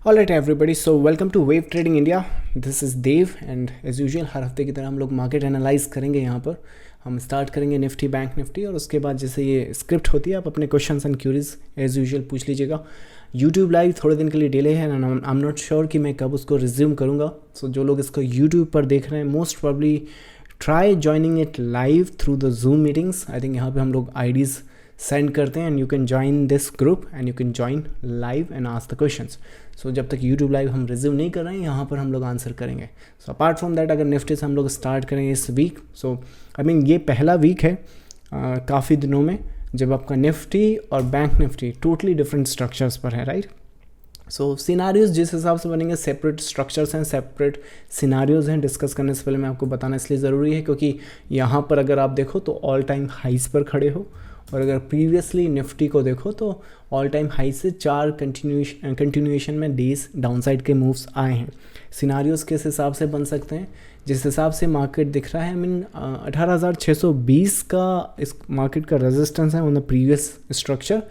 All right everybody, so welcome to wave trading India. This is Dev and as usual हर हफ्ते की तरह हम लोग मार्केट एनालाइज करेंगे। यहाँ पर हम स्टार्ट करेंगे निफ्टी बैंक निफ्टी, और उसके बाद जैसे ये स्क्रिप्ट होती है आप अपने questions and queries as usual पूछ लीजिएगा। यूट्यूब लाइव थोड़े दिन के लिए डिले है and I am not sure कि मैं कब उसको रिज्यूम करूँगा। सो जो लोग इसको यूट्यूब पर देख रहे हैं most probably try joining it live through the Zoom meetings. I think यहाँ पे हम लोग आईडीज़ सेंड करते हैं and you can join this group and you can join live and ask the questions. So जब तक यूट्यूब लाइव हम resume नहीं कर रहे हैं यहाँ पर हम लोग आंसर करेंगे। सो अपार्ट फ्रॉम दैट अगर निफ्टी से हम लोग स्टार्ट करेंगे इस वीक, सो आई मीन ये पहला वीक है काफ़ी दिनों में जब आपका निफ्टी और bank Nifty totally different structures पर है, राइट। सो सिनारियोज जिस हिसाब से बनेंगे सेपरेट स्ट्रक्चर्स हैं, सेपरेट सिनारियोज हैं। डिस्कस करने से पहले मैं आपको बताना इसलिए ज़रूरी है क्योंकि यहाँ पर अगर आप देखो तो ऑल टाइम हाइस पर खड़े हो, और अगर प्रीवियसली निफ्टी को देखो तो ऑल टाइम हाई से 4 कंटिन्यूएशन में डेज डाउनसाइड के मूव्स आए हैं। सिनारियोज किस हिसाब से बन सकते हैं, जिस हिसाब से मार्केट दिख रहा है, आई मीन 18,620 का इस मार्केट का रेजिस्टेंस है ऑन द प्रीवियस स्ट्रक्चर।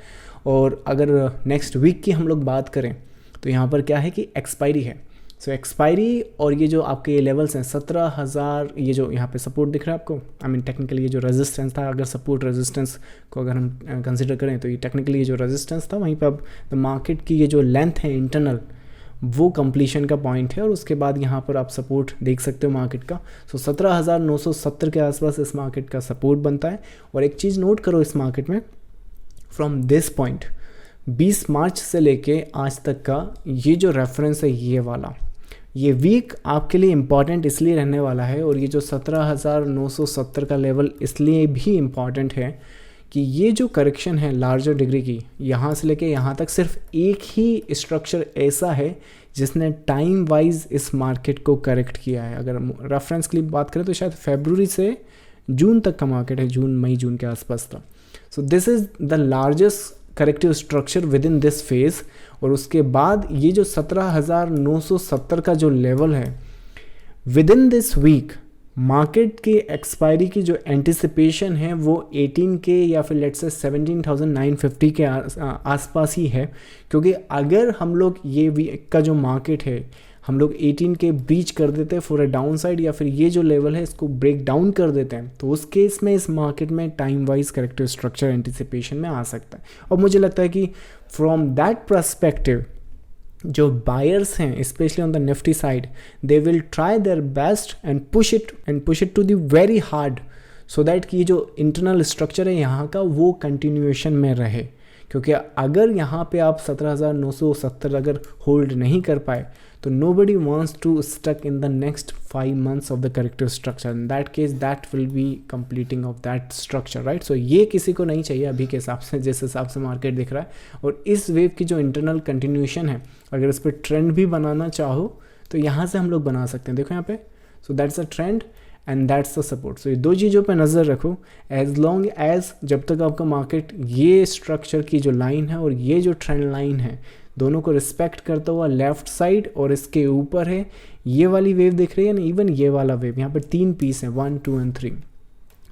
और अगर नेक्स्ट वीक की हम लोग बात करें तो यहाँ पर क्या है कि एक्सपायरी है। सो एक्सपायरी और ये जो आपके ये लेवल्स हैं 17,000, ये जो यहाँ पे सपोर्ट दिख रहा है आपको, आई मीन टेक्निकली ये जो रेजिस्टेंस था, अगर सपोर्ट रेजिस्टेंस को अगर हम कंसिडर करें तो ये टेक्निकली ये जो रेजिस्टेंस था वहीं पे अब द मार्केट की ये जो लेंथ है इंटरनल वो कंप्लीशन का पॉइंट है, और उसके बाद यहाँ पर आप सपोर्ट देख सकते हो मार्केट का। सो 17,970 के आसपास इस मार्केट का सपोर्ट बनता है। और एक चीज़ नोट करो इस मार्केट में, फ्रॉम दिस पॉइंट 20 मार्च से लेके आज तक का ये जो रेफरेंस है ये वाला, ये वीक आपके लिए इम्पॉर्टेंट इसलिए रहने वाला है। और ये जो 17,970 का लेवल इसलिए भी इम्पॉर्टेंट है कि ये जो करेक्शन है लार्जर डिग्री की, यहाँ से लेके यहाँ तक सिर्फ एक ही स्ट्रक्चर ऐसा है जिसने टाइम वाइज इस मार्केट को करेक्ट किया है। अगर रेफरेंस की बात करें तो शायद फरवरी से जून तक का मार्केट है, मई जून के आसपास था। सो this is the largest corrective structure with in this phase. और उसके बाद ये जो 17,970 का जो लेवल है within this week, market के एक्सपायरी की जो एंटिसिपेशन है वो 18 के या फिर लेट्स से 17,950 के आसपास ही है। क्योंकि अगर हम लोग ये वीक का जो मार्केट है हम लोग 18 के ब्रीच कर देते हैं फॉर अ डाउन साइड, या फिर ये जो लेवल है इसको ब्रेक डाउन कर देते हैं, तो उस केस में इस मार्केट में time wise corrective structure anticipation में आ सकता है। और मुझे लगता है कि फ्रॉम दैट पर्सपेक्टिव जो बायर्स हैं especially on the Nifty side, they will try their best and push it to the very hard, so that कि जो इंटरनल स्ट्रक्चर है यहाँ का वो कंटिन्यूएशन में रहे। क्योंकि अगर यहाँ पे आप 17,970 अगर होल्ड नहीं कर पाए तो nobody wants to stuck in the next 5 months of the corrective structure. In that case that will be completing of that structure, right? So ये किसी को नहीं चाहिए अभी के हिसाब से, जिस हिसाब से मार्केट दिख रहा है। और इस वेव की जो इंटरनल कंटिन्यूएशन है, अगर इस पर ट्रेंड भी बनाना चाहो तो यहाँ से हम लोग बना सकते हैं। देखो यहाँ पे, so that's a trend and that's the support. So ये दो चीज़ों पे नज़र रखो, एज लॉन्ग एज जब तक आपका मार्केट ये स्ट्रक्चर की जो लाइन है और ये जो ट्रेंड लाइन है दोनों को रिस्पेक्ट करता हुआ लेफ्ट साइड और इसके ऊपर है ये वाली वेव दिख रही है ना, इवन ये वाला वेव, यहाँ पर 3 पीस हैं 1, 2 एंड 3।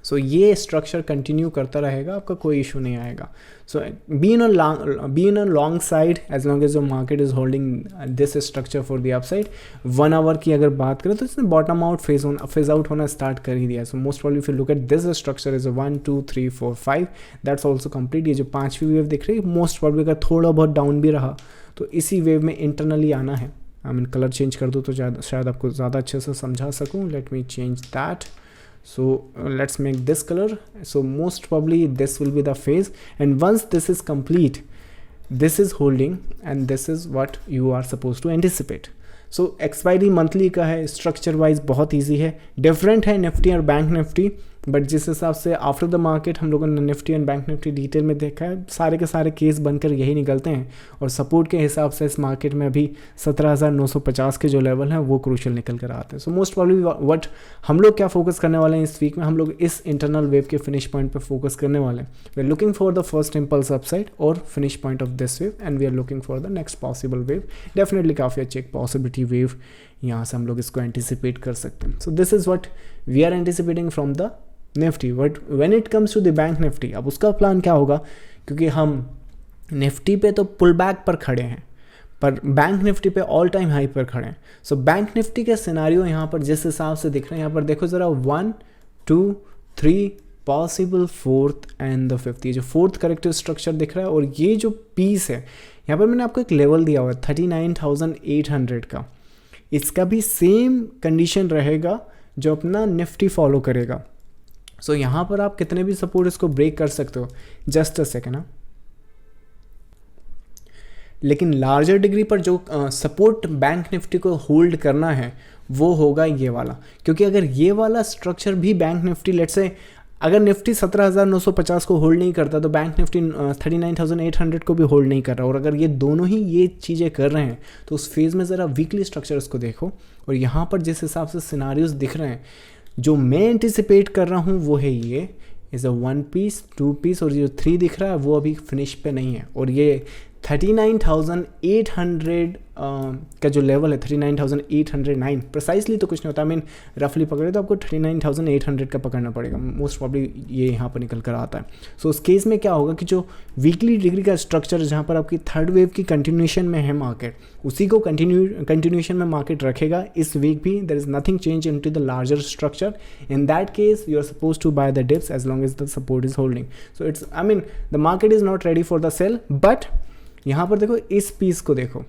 सो ये स्ट्रक्चर कंटिन्यू करता रहेगा, आपका कोई इशू नहीं आएगा। So be in a long side as long as the market is holding this structure for the upside. 1 hour की अगर बात करें तो इसने बॉटम आउट फेज आउट होना स्टार्ट कर ही दिया। So most probably if you look at this structure is 1, 2, 3, 4, 5, that's also complete. ये जो 5वीं वेव दिख रही है मोस्ट प्रॉब्ली का थोड़ा बहुत डाउन भी रहा तो इसी वेव में इंटरनली आना है। आई मीन कलर चेंज कर दूँ तो शायद आपको ज़्यादा अच्छे से समझा सकूँ। Let me change that. So let's make this color. So most probably this will be the phase, and once this is complete, this is holding and this is what you are supposed to anticipate. So expiry monthly का है, structure wise बहुत easy है, different है Nifty और bank Nifty, but जिस हिसाब से after the market हम लोगों ने Nifty and bank Nifty detail में देखा है सारे के सारे केस बनकर यही निकलते हैं। और सपोर्ट के हिसाब से इस मार्केट में अभी 17,950 के जो लेवल हैं वो क्रूशियल निकल कर आते हैं। सो मोस्ट प्रॉब्ली व्हाट हम लोग क्या फोकस करने वाले हैं इस वीक में, हम लोग इस इंटरनल वेव के फिनिश पॉइंट पर फोकस करने वाले हैं। We are looking for the first impulse upside और finish point of this wave, and we are looking for the next possible wave. Definitely काफ़ी अच्छी एक पॉसिबिलिटी वेव यहाँ से हम लोग इसको एंटिसिपेट कर सकते हैं। So this is what we are anticipating from the Nifty. But when it comes to the bank Nifty, अब उसका प्लान क्या होगा, क्योंकि हम निफ्टी पे तो पुल बैक पर खड़े हैं, पर बैंक निफ्टी पे ऑल टाइम हाई पर खड़े हैं। सो बैंक निफ्टी के सिनारियो यहाँ पर जिस हिसाब से दिख रहे हैं, यहाँ पर देखो ज़रा 1 2 3 possible fourth and the fifth, ये जो फोर्थ करेक्टिव स्ट्रक्चर दिख रहा है। और ये जो पीस है यहाँ पर मैंने आपको एक लेवल दिया हुआ है 39,800 का, इसका भी सेम कंडीशन रहेगा जो अपना निफ्टी फॉलो करेगा। सो यहाँ पर आप कितने भी सपोर्ट इसको ब्रेक कर सकते हो। जस्ट अ सेकेंड हाँ, लेकिन लार्जर डिग्री पर जो सपोर्ट बैंक निफ्टी को होल्ड करना है वो होगा ये वाला, क्योंकि अगर ये वाला स्ट्रक्चर भी बैंक निफ्टी लेट्स से अगर निफ्टी 17,950 को होल्ड नहीं करता तो बैंक निफ्टी 39,800 को भी होल्ड नहीं कर रहा। और अगर ये दोनों ही ये चीज़ें कर रहे हैं तो उस फेज़ में ज़रा वीकली स्ट्रक्चर्स को देखो। और यहाँ पर जिस हिसाब से सिनारियोज दिख रहे हैं, जो मैं एंटिसिपेट कर रहा हूँ वो है ये इज़ अ 1 पीस 2 पीस, और ये जो 3 दिख रहा है वो अभी फिनिश पे नहीं है। और ये 39,800 का जो लेवल है 39,809 प्रिसाइसली तो कुछ नहीं होता, आई मीन रफली पकड़े तो आपको 39,800 का पकड़ना पड़ेगा, मोस्ट प्रॉब्ली ये यहाँ पर निकल कर आता है। सो उस केस में क्या होगा कि जो वीकली डिग्री का स्ट्रक्चर जहाँ पर आपकी थर्ड वेव की कंटिन्यूएशन में है मार्केट, उसी को कंटिन्यूएशन में मार्केट रखेगा इस वीक भी। There is nothing change in to the larger structure. In that case you are suppose to buy the dips as long as the support is holding. So it's I mean the market is not ready for the sale. बट यहाँ पर देखो इस piece को देखो,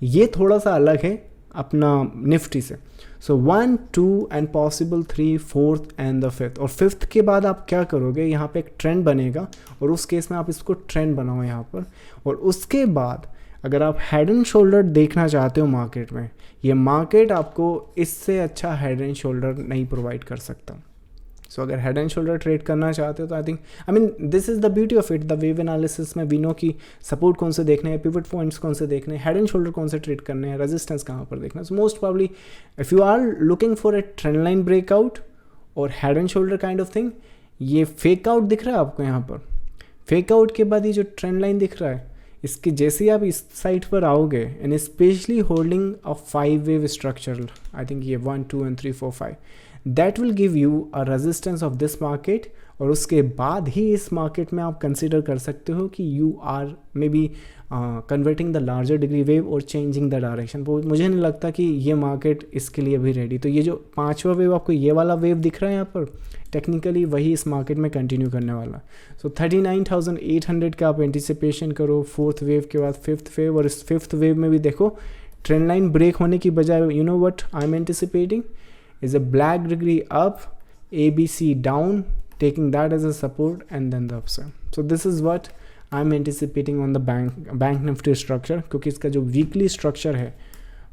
ये थोड़ा सा अलग है अपना निफ्टी से। सो 1 2 and possible 3 4th and the fifth. और फिफ्थ के बाद आप क्या करोगे, यहाँ पे एक ट्रेंड बनेगा और उस केस में आप इसको ट्रेंड बनाओ यहाँ पर। और उसके बाद अगर आप हेड एंड शोल्डर देखना चाहते हो मार्केट में, ये मार्केट आपको इससे अच्छा हेड एंड शोल्डर नहीं प्रोवाइड कर सकता। सो अगर हेड एंड शोल्डर ट्रेड करना चाहते हो तो I think I mean this is the beauty of it, the wave analysis में वी नो कि सपोर्ट कौन से देखने हैं, पिवट पॉइंट्स कौन से देखने हैं, हेड एंड शोल्डर कौन से ट्रेड करने हैं, रेजिस्टेंस कहाँ पर देखना है। So most probably if you are looking for a trend line breakout और head and shoulder kind of thing, ये फेक आउट दिख रहा है आपको यहाँ पर। फेक आउट के बाद ये जो ट्रेंड लाइन दिख रहा है, इसके जैसे ही आप इस साइड पर आओगे and specially holding a 5 wave structure, I think ये 1 2 and 3 4 5, that will give you a resistance of this market. और उसके बाद ही इस मार्केट में आप कंसिडर कर सकते हो कि you are maybe converting the larger degree wave और चेंजिंग द डायरेक्शन। मुझे नहीं लगता कि ये मार्केट इसके लिए भी रेडी। तो ये जो 5वां वेव आपको ये वाला वेव दिख रहा है यहाँ पर, टेक्निकली वही इस मार्केट में कंटिन्यू करने वाला। सो 39,800 का आप एंटिसिपेशन करो 4th वेव के बाद 5th वेव। और इस 5th वेव में भी देखो ट्रेंड लाइन ब्रेक होने की बजाय you know what I am anticipating is a black degree up, ABC down, taking that as a support and then the upside. So this is what I'm anticipating on the bank nifty structure, क्योंकि इसका जो weekly structure है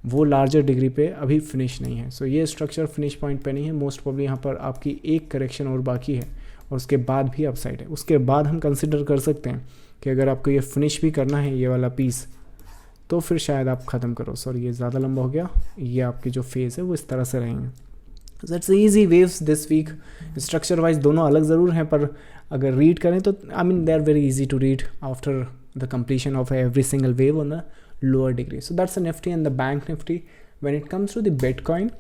वो larger degree पे अभी finish नहीं है। So ये structure finish point पे नहीं है, most probably यहाँ पर आपकी एक correction और बाकी है और उसके बाद भी upside है। उसके बाद हम consider कर सकते हैं कि अगर आपको ये finish भी करना है ये वाला piece, तो फिर शायद आप ख़त्म करो। सॉरी ये ज़्यादा लंबा हो गया। ये आपकी जो फेज़ है वो इस तरह से रहेंगे। That's easy waves this week. Structure wise दोनों अलग ज़रूर हैं, पर अगर रीड करें तो I mean they are very easy to read after the completion of every single wave on a lower degree. So that's a Nifty and the bank Nifty. When it comes to the bitcoin,